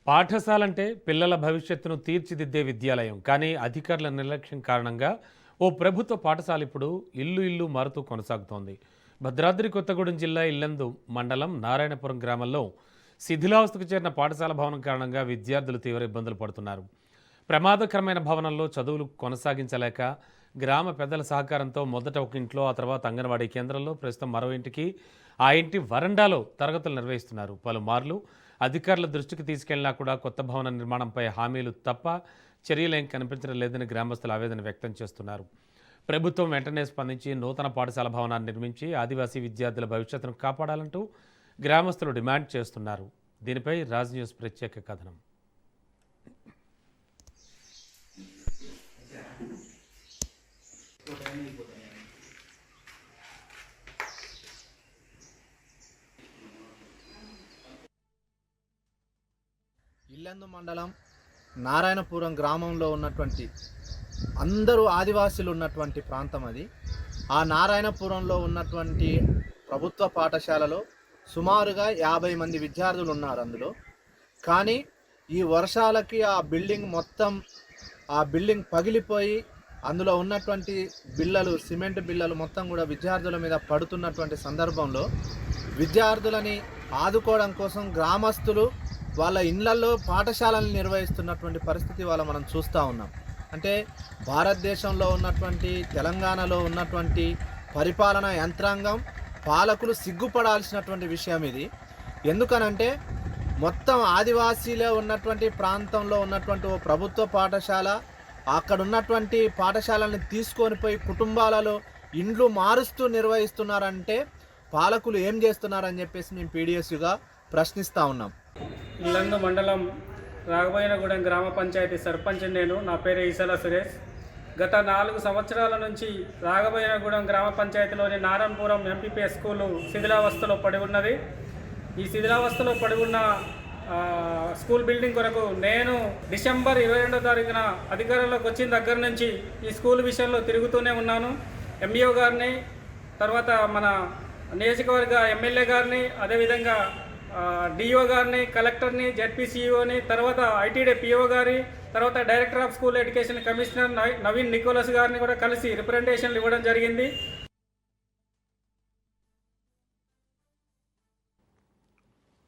పాఠశాలంటే పిల్లల భవిష్యత్తును తీర్చిదిద్దే విద్యాలయం. కానీ అధికారుల నిర్లక్ష్యం కారణంగా ఓ ప్రభుత్వ పాఠశాల ఇప్పుడు ఇల్లు ఇల్లు మారుతూ కొనసాగుతోంది. భద్రాద్రి కొత్తగూడెం జిల్లా ఇల్లందు మండలం నారాయణపురం గ్రామంలో శిథిలావస్థకు చేరిన పాఠశాల భవనం కారణంగా విద్యార్థులు తీవ్ర ఇబ్బందులు పడుతున్నారు. ప్రమాదకరమైన భవనంలో చదువులు కొనసాగించలేక గ్రామ పెద్దల సహకారంతో మొదట ఒక ఇంట్లో, ఆ తర్వాత అంగన్వాడీ కేంద్రంలో, ప్రస్తుతం మరో ఇంటికి, ఆ ఇంటి వరండాలో తరగతులు నిర్వహిస్తున్నారు. పలుమార్లు అధికారుల దృష్టికి తీసుకెళ్లినా కూడా కొత్త భవన నిర్మాణంపై హామీలు తప్ప చర్యలేం కనిపించడం లేదని గ్రామస్తులు ఆవేదన వ్యక్తం చేస్తున్నారు. ప్రభుత్వం వెంటనే స్పందించి నూతన పాఠశాల భవనాన్ని నిర్మించి ఆదివాసీ విద్యార్థుల భవిష్యత్తును కాపాడాలంటూ గ్రామస్తులు డిమాండ్ చేస్తున్నారు. దీనిపై రాజ్ న్యూస్ ప్రత్యేక కథనం. ఇల్లందు మండలం నారాయణపురం గ్రామంలో ఉన్నటువంటి అందరూ ఆదివాసీలు ఉన్నటువంటి ప్రాంతం అది. ఆ నారాయణపురంలో ఉన్నటువంటి ప్రభుత్వ పాఠశాలలో సుమారుగా 50 మంది విద్యార్థులు ఉన్నారు అందులో. కానీ ఈ వర్షాలకి ఆ బిల్డింగ్ పగిలిపోయి అందులో ఉన్నటువంటి బిల్లలు, సిమెంట్ బిల్లలు మొత్తం కూడా విద్యార్థుల మీద పడుతున్నటువంటి సందర్భంలో విద్యార్థులని ఆదుకోవడం కోసం గ్రామస్తులు వాళ్ళ ఇళ్లలో పాఠశాలను నిర్వహిస్తున్నటువంటి పరిస్థితి మనం చూస్తూ ఉన్నాం. అంటే భారతదేశంలో ఉన్నటువంటి, తెలంగాణలో ఉన్నటువంటి పరిపాలనా యంత్రాంగం, పాలకులు సిగ్గుపడాల్సినటువంటి విషయం ఇది. ఎందుకనంటే మొత్తం ఆదివాసీలో ఉన్నటువంటి ప్రాంతంలో ఉన్నటువంటి ఓ ప్రభుత్వ పాఠశాల, అక్కడ ఉన్నటువంటి పాఠశాలని తీసుకొని పోయి కుటుంబాలలో ఇండ్లు మారుస్తూ నిర్వహిస్తున్నారంటే పాలకులు ఏం చేస్తున్నారని చెప్పేసి మేము పీడిఎస్యుగా ప్రశ్నిస్తూ ఉన్నాం. ఇల్లందు మండలం రాఘవయ్యనగూడెం గ్రామ పంచాయతీ సర్పంచ్ నేను. నా పేరు ఈసల సురేష్. గత 4 సంవత్సరాల నుంచి రాఘవయ్యనగూడెం గ్రామ పంచాయతీలోని నారాయణపురం ఎంపీపీఎస్ స్కూలు శిథిలావస్థలో పడి ఉన్నది. ఈ శిథిలావస్థలో పడి ఉన్న స్కూల్ బిల్డింగ్ కొరకు నేను డిసెంబర్ 22వ తారీఖున అధికారంలోకి వచ్చిన దగ్గర నుంచి ఈ స్కూల్ విషయంలో తిరుగుతూనే ఉన్నాను. ఎంఈఓ గారిని, తర్వాత మన నియోజకవర్గ ఎమ్మెల్యే గారిని, అదేవిధంగా డిఓ గారిని, కలెక్టర్ని, జెడ్పీసీఓని, తర్వాత ఐటీడీ పిఓ గారి, తర్వాత director of school education commissioner Naveen Nicholas గారిని కూడా కలిసి రిప్రజెంటేషన్లు ఇవ్వడం జరిగింది.